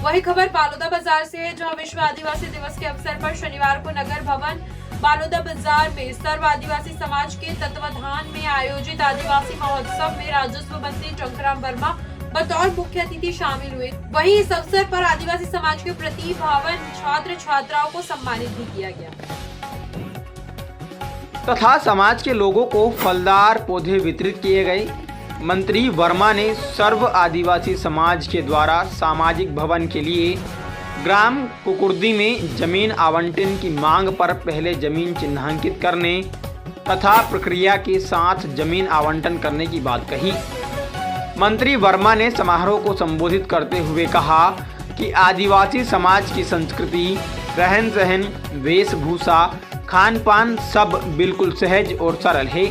वही खबर बालोदा बाजार से है, जहां विश्व आदिवासी दिवस के अवसर पर शनिवार को नगर भवन बालोदा बाजार में सर्व आदिवासी समाज के तत्वाधान में आयोजित आदिवासी महोत्सव में राजस्व मंत्री टंकराम वर्मा बतौर मुख्य अतिथि शामिल हुए। वहीं इस अवसर पर आदिवासी समाज के प्रतिभावान छात्र छात्राओं को सम्मानित भी किया गया तथा समाज के लोगों को फलदार पौधे वितरित किए गए। मंत्री वर्मा ने सर्व आदिवासी समाज के द्वारा सामाजिक भवन के लिए ग्राम कुकुर्दी में जमीन आवंटन की मांग पर पहले जमीन चिन्हांकित करने तथा प्रक्रिया के साथ जमीन आवंटन करने की बात कही। मंत्री वर्मा ने समारोह को संबोधित करते हुए कहा कि आदिवासी समाज की संस्कृति, रहन सहन, वेशभूषा, खान पान सब बिल्कुल सहज और सरल है।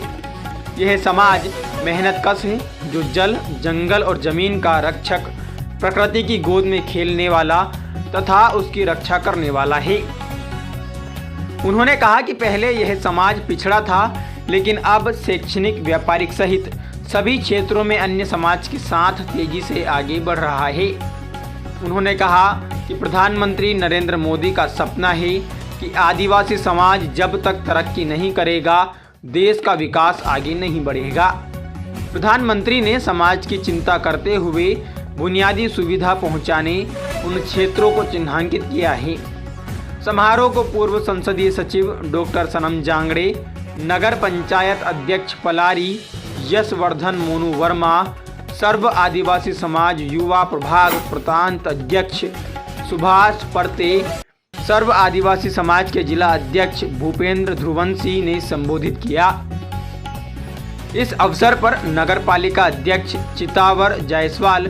यह समाज मेहनतकश है, जो जल, जंगल और जमीन का रक्षक, प्रकृति की गोद में खेलने वाला तथा उसकी रक्षा करने वाला है। उन्होंने कहा कि पहले यह समाज पिछड़ा था, लेकिन अब शैक्षणिक, व्यापारिक सहित सभी क्षेत्रों में अन्य समाज के साथ तेजी से आगे बढ़ रहा है। उन्होंने कहा कि प्रधानमंत्री नरेंद्र मोदी का सपना है कि आदिवासी समाज जब तक तरक्की नहीं करेगा, देश का विकास आगे नहीं बढ़ेगा। प्रधानमंत्री ने समाज की चिंता करते हुए बुनियादी सुविधा पहुंचाने उन क्षेत्रों को चिन्हांकित किया है। समारोह को पूर्व संसदीय सचिव डॉक्टर सनम जांगड़े, नगर पंचायत अध्यक्ष पलारी यशवर्धन मोनू वर्मा, सर्व आदिवासी समाज युवा प्रभाग प्रांत अध्यक्ष सुभाष परते, सर्व आदिवासी समाज के जिला अध्यक्ष भूपेंद्र ध्रुवंशी ने संबोधित किया। इस अवसर पर नगर पालिका अध्यक्ष चितावर जायसवाल,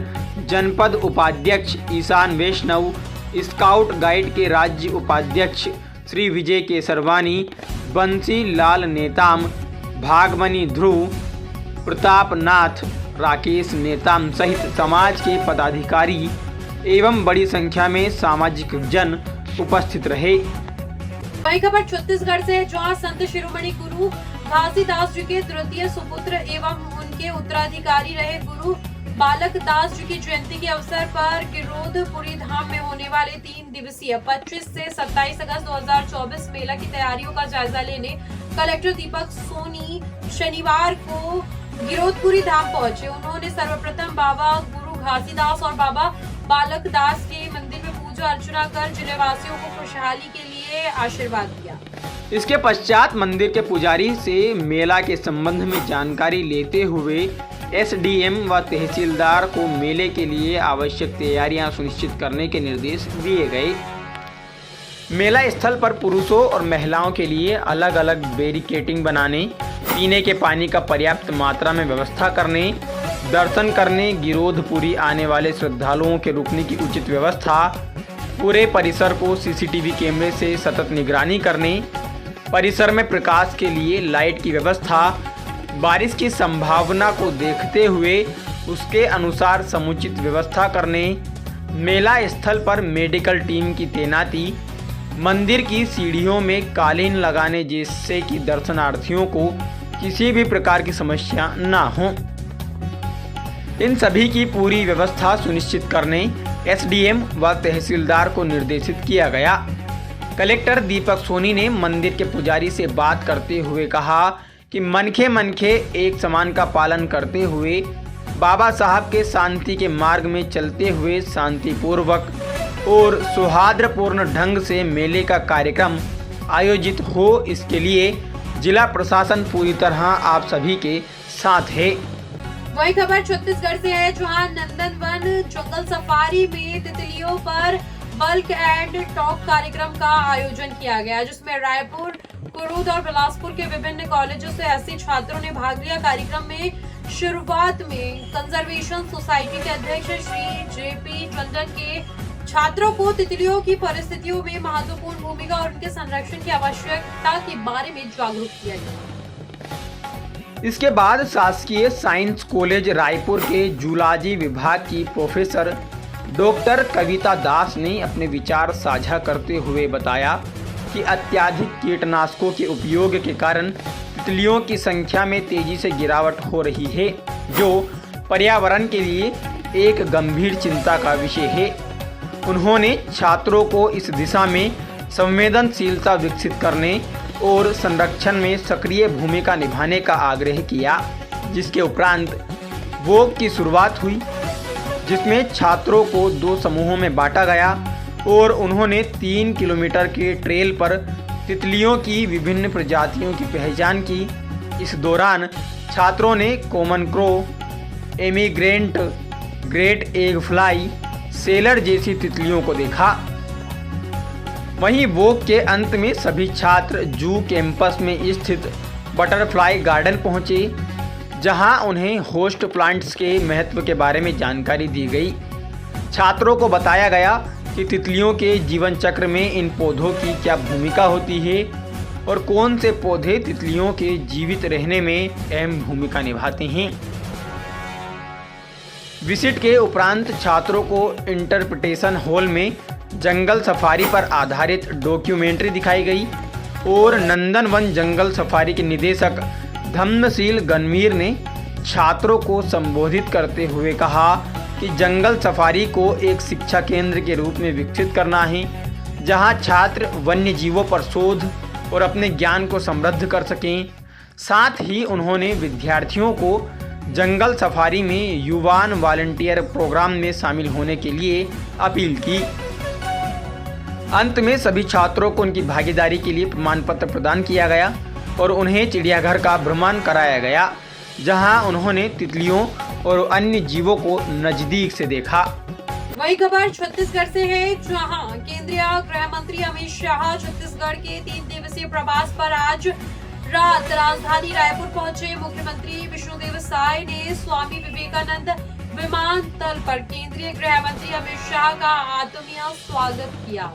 जनपद उपाध्यक्ष ईशान वैष्णव, स्काउट गाइड के राज्य उपाध्यक्ष श्री विजय केसरवानी, बंसी लाल नेताम, भागमनी ध्रुव, प्रताप नाथ, राकेश नेताम सहित समाज के पदाधिकारी एवं बड़ी संख्या में सामाजिक जन उपस्थित रहे। वही खबर छत्तीसगढ़ से है, जहां संत शिरोमणि गुरु घासीदास जी के तृतीय सुपुत्र एवं उनके उत्तराधिकारी रहे गुरु बालक दास जी की जयंती के अवसर पर गिरोधपुरी धाम में होने वाले 3 दिवसीय 25 से 27 अगस्त 2024 मेला की तैयारियों का जायजा लेने कलेक्टर दीपक सोनी शनिवार को गिरोधपुरी धाम पहुंचे। उन्होंने सर्वप्रथम बाबा गुरु घासीदास और बाबा बालक दास के मंदिर में पूजा अर्चना कर जिलेवासियों को खुशहाली के लिए आशीर्वाद दिया। इसके पश्चात मंदिर के पुजारी से मेला के संबंध में जानकारी लेते हुए एसडीएम व तहसीलदार को मेले के लिए आवश्यक तैयारियां सुनिश्चित करने के निर्देश दिए गए। मेला स्थल पर पुरुषों और महिलाओं के लिए अलग अलग बैरिकेडिंग बनाने, पीने के पानी का पर्याप्त मात्रा में व्यवस्था करने, दर्शन करने गिरोधपुरी आने वाले श्रद्धालुओं के रुकने की उचित व्यवस्था, पूरे परिसर को सीसीटीवी कैमरे से सतत निगरानी करने, परिसर में प्रकाश के लिए लाइट की व्यवस्था, बारिश की संभावना को देखते हुए उसके अनुसार समुचित व्यवस्था करने, मेला स्थल पर मेडिकल टीम की तैनाती, मंदिर की सीढ़ियों में कालीन लगाने जिससे कि दर्शनार्थियों को किसी भी प्रकार की समस्या न हो, इन सभी की पूरी व्यवस्था सुनिश्चित करने एसडीएम व तहसीलदार को निर्देशित किया गया। कलेक्टर दीपक सोनी ने मंदिर के पुजारी से बात करते हुए कहा कि मनखे एक समान का पालन करते हुए बाबा साहब के शांति के मार्ग में चलते हुए शांतिपूर्वक और सौहार्दपूर्ण ढंग से मेले का कार्यक्रम आयोजित हो, इसके लिए जिला प्रशासन पूरी तरह आप सभी के साथ है। वही खबर छत्तीसगढ़ से है, जहां नंदनवन जंगल सफारी में तितलियों पर बल्क एंड टॉक कार्यक्रम का आयोजन किया गया, जिसमें रायपुर, कुरूद और बिलासपुर के विभिन्न कॉलेजों से 80 छात्रों ने भाग लिया। कार्यक्रम में शुरुआत में कंजर्वेशन सोसाइटी के अध्यक्ष श्री जेपी टंडन के छात्रों को तितलियों की परिस्थितियों में महत्वपूर्ण भूमिका और उनके संरक्षण की आवश्यकता के बारे में जागरूक किया गया। इसके बाद शासकीय साइंस कॉलेज रायपुर के जूलॉजी विभाग की प्रोफेसर डॉक्टर कविता दास ने अपने विचार साझा करते हुए बताया कि अत्यधिक कीटनाशकों के उपयोग के कारण तितलियों की संख्या में तेजी से गिरावट हो रही है, जो पर्यावरण के लिए एक गंभीर चिंता का विषय है। उन्होंने छात्रों को इस दिशा में संवेदनशीलता विकसित करने और संरक्षण में सक्रिय भूमिका निभाने का आग्रह किया, जिसके उपरांत वॉक की शुरुआत हुई, जिसमें छात्रों को 2 समूहों में बांटा गया और उन्होंने 3 किलोमीटर के ट्रेल पर तितलियों की विभिन्न प्रजातियों की पहचान की। इस दौरान छात्रों ने common crow, emigrant, great egg fly, seller जैसी तितलियों को देखा। वहीं वॉक के अंत में सभी छात्र जू कैंपस में स्थित बटरफ्लाई गार्डन पहुंचे, जहां उन्हें होस्ट प्लांट्स के महत्व के बारे में जानकारी दी गई। छात्रों को बताया गया कि तितलियों के जीवन चक्र में इन पौधों की क्या भूमिका होती है और कौन से पौधे तितलियों के जीवित रहने में अहम भूमिका निभाते हैं। विजिट के उपरांत छात्रों को इंटरप्रिटेशन हॉल में जंगल सफारी पर आधारित डॉक्यूमेंट्री दिखाई गई और नंदनवन जंगल सफारी के निदेशक धम्मशील गणवीर ने छात्रों को संबोधित करते हुए कहा कि जंगल सफारी को एक शिक्षा केंद्र के रूप में विकसित करना है, जहां छात्र वन्य जीवों पर शोध और अपने ज्ञान को समृद्ध कर सकें। साथ ही उन्होंने विद्यार्थियों को जंगल सफारी में युवान वॉलंटियर प्रोग्राम में शामिल होने के लिए अपील की। अंत में सभी छात्रों को उनकी भागीदारी के लिए प्रमाण पत्र प्रदान किया गया और उन्हें चिड़ियाघर का भ्रमण कराया गया, जहां उन्होंने तितलियों और अन्य जीवों को नजदीक से देखा। वही खबर छत्तीसगढ़ से है, जहां केंद्रीय गृह मंत्री अमित शाह छत्तीसगढ़ के 3 दिवसीय प्रवास पर आज रात राजधानी रायपुर पहुंचे। मुख्यमंत्री विष्णुदेव साय ने स्वामी विवेकानंद विमानतल पर केंद्रीय गृह मंत्री अमित शाह का आत्मीय स्वागत किया।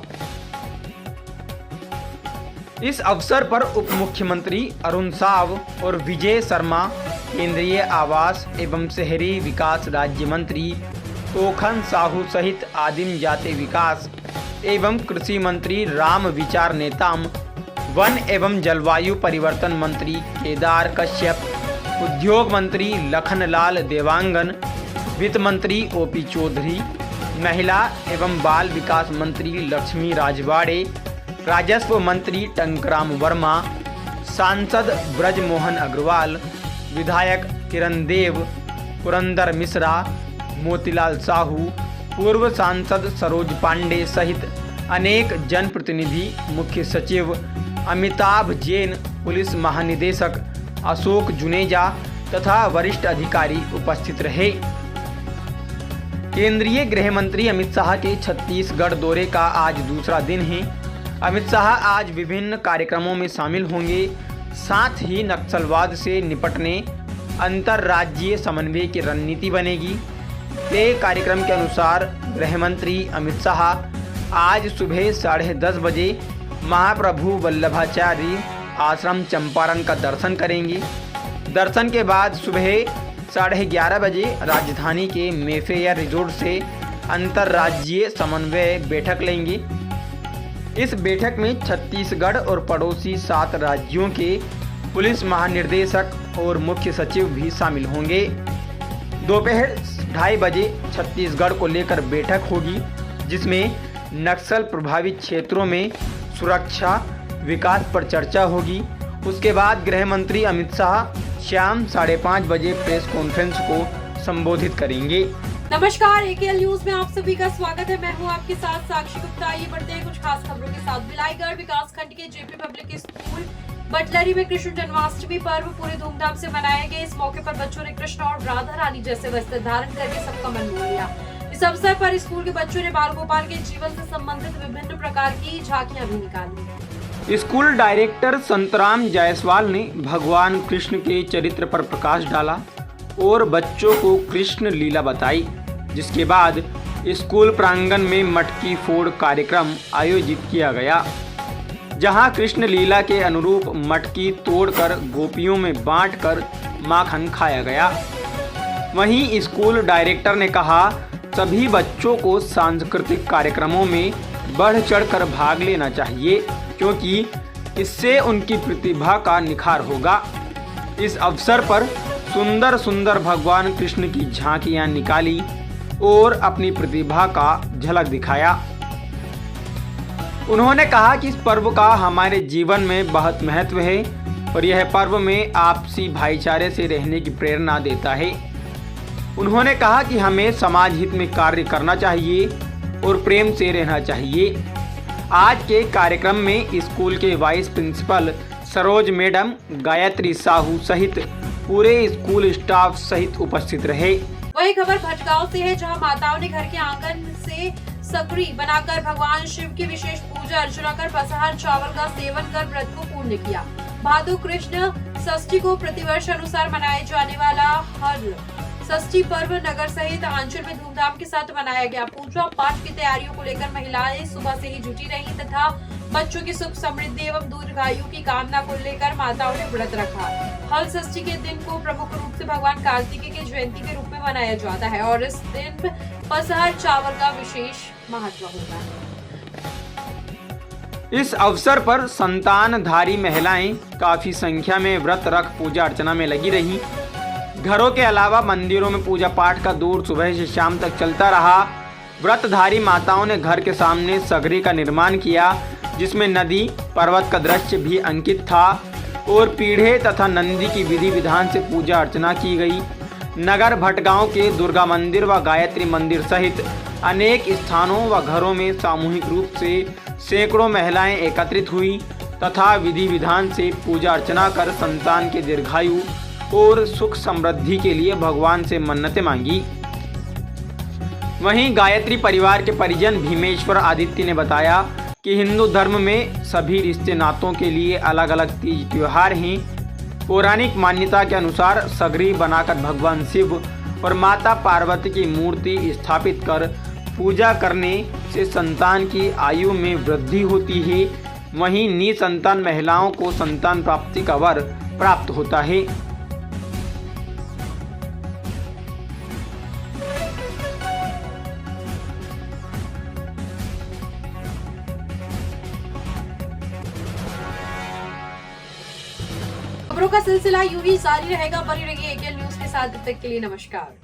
इस अवसर पर उप मुख्यमंत्री अरुण साव और विजय शर्मा, केंद्रीय आवास एवं शहरी विकास राज्य मंत्री तोखन साहू सहित आदिम जाति विकास एवं कृषि मंत्री राम विचार नेताम, वन एवं जलवायु परिवर्तन मंत्री केदार कश्यप, उद्योग मंत्री लखनलाल देवांगन, वित्त मंत्री ओपी चौधरी, महिला एवं बाल विकास मंत्री लक्ष्मी राजवाड़े, राजस्व मंत्री टंकराम वर्मा, सांसद ब्रजमोहन अग्रवाल, विधायक किरण देव, पुरंदर मिश्रा, मोतीलाल साहू, पूर्व सांसद सरोज पांडे सहित अनेक जनप्रतिनिधि, मुख्य सचिव अमिताभ जैन, पुलिस महानिदेशक अशोक जुनेजा तथा वरिष्ठ अधिकारी उपस्थित रहे। केंद्रीय गृह मंत्री अमित शाह के छत्तीसगढ़ दौरे का आज दूसरा दिन है। अमित शाह आज विभिन्न कार्यक्रमों में शामिल होंगे। साथ ही नक्सलवाद से निपटने अंतर्राज्यीय समन्वय की रणनीति बनेगी। तय कार्यक्रम के अनुसार गृह मंत्री अमित शाह आज सुबह 10:30 बजे महाप्रभु वल्लभाचार्य आश्रम चंपारण का दर्शन करेंगे। दर्शन के बाद सुबह 11:30 बजे राजधानी के मेफेयर रिजोर्ट से अंतर्राज्यीय समन्वय बैठक लेंगे। इस बैठक में छत्तीसगढ़ और पड़ोसी 7 राज्यों के पुलिस महानिर्देशक और मुख्य सचिव भी शामिल होंगे। दोपहर 2:30 बजे छत्तीसगढ़ को लेकर बैठक होगी, जिसमें नक्सल प्रभावित क्षेत्रों में सुरक्षा विकास पर चर्चा होगी। उसके बाद गृह मंत्री अमित शाह शाम 5:30 बजे प्रेस कॉन्फ्रेंस को संबोधित करेंगे। नमस्कार, एकेएल न्यूज में आप सभी का स्वागत है। मैं हूं आपके साथ साक्षी गुप्ता। ये बढ़ते हैं कुछ खास खबरों के साथ। बिलाईगढ़ विकास खंड के जेपी पब्लिक स्कूल बटलरी में कृष्ण जन्माष्टमी पर्व पूरे धूमधाम से मनाया गया। इस मौके पर बच्चों ने कृष्ण और राधा रानी जैसे वस्त्र धारण करके सबका मन मोह लिया। इस अवसर पर स्कूल के बच्चों ने बाल गोपाल के जीवन से संबंधित विभिन्न प्रकार की झांकियां भी निकाली। स्कूल डायरेक्टर संतराम जायसवाल ने भगवान कृष्ण के चरित्र पर प्रकाश डाला और बच्चों को कृष्ण लीला बताई, जिसके बाद स्कूल प्रांगण में मटकी फोड़ कार्यक्रम आयोजित किया गया, जहां कृष्ण लीला के अनुरूप मटकी तोड़कर गोपियों में बांटकर माखन खाया गया। वहीं स्कूल डायरेक्टर ने कहा, सभी बच्चों को सांस्कृतिक कार्यक्रमों में बढ़ चढ़कर भाग लेना चाहिए, क्योंकि इससे उनकी प्रतिभा का निखार होगा। इस अवसर पर सुंदर सुंदर भगवान कृष्ण की झांकियां निकाली और अपनी प्रतिभा का झलक दिखाया। उन्होंने कहा कि इस पर्व का हमारे जीवन में बहुत महत्व है और यह पर्व में आपसी भाईचारे से रहने की प्रेरणा देता है। उन्होंने कहा कि हमें समाज हित में कार्य करना चाहिए और प्रेम से रहना चाहिए। आज के कार्यक्रम में स्कूल के vice principal Saroj madam, Gayatri Sahu सहित पूरे स्कूल स्टाफ सहित उपस्थित रहे। वही खबर भटगांव से है, जहां माताओं ने घर के आंगन से सकरी बनाकर भगवान शिव की विशेष पूजा अर्चना कर पसहर चावल का सेवन कर व्रत को पूर्ण किया। भादु कृष्ण षष्ठी को प्रतिवर्ष अनुसार मनाए जाने वाला हर षष्ठी पर्व नगर सहित आंचल में धूमधाम के साथ मनाया गया। पूजा पाठ की तैयारियों को लेकर महिलाएं सुबह से ही जुटी रही तथा बच्चों की सुख समृद्धि एवं दीर्घायु की कामना को लेकर माताओं ने व्रत रखा। हल षष्ठी के दिन को प्रमुख रूप से भगवान कार्तिकेय की जयंती के रूप में मनाया जाता है और इस दिन पसहर चावल का विशेष महत्व होता है। इस अवसर पर संतानधारी महिलाएं काफी संख्या में व्रत रख पूजा अर्चना में लगी रही। घरों के अलावा मंदिरों में पूजा पाठ का दौर सुबह से शाम तक चलता रहा। व्रतधारी माताओं ने घर के सामने सगरी का निर्माण किया, जिसमें नदी पर्वत का दृश्य भी अंकित था और पीढ़े तथा नंदी की विधि विधान से पूजा अर्चना की गई। नगर भटगांव के दुर्गा मंदिर व गायत्री मंदिर सहित अनेक स्थानों व घरों में सामूहिक रूप से सैकड़ों महिलाएं एकत्रित हुई तथा विधि विधान से पूजा अर्चना कर संतान के दीर्घायु और सुख समृद्धि के लिए भगवान से मन्नतें मांगी। वहीं गायत्री परिवार के परिजन भीमेश्वर आदित्य ने बताया कि हिंदू धर्म में सभी रिश्ते नातों के लिए अलग अलग तीज त्योहार हैं। पौराणिक मान्यता के अनुसार सगरी बनाकर भगवान शिव और माता पार्वती की मूर्ति स्थापित कर पूजा करने से संतान की आयु में वृद्धि होती है। वहीं निसंतान महिलाओं को संतान प्राप्ति का वर प्राप्त होता है। खबरों का सिलसिला यूं ही जारी रहेगा। बनी रहिए एकेएल न्यूज के साथ। तब तक के लिए नमस्कार।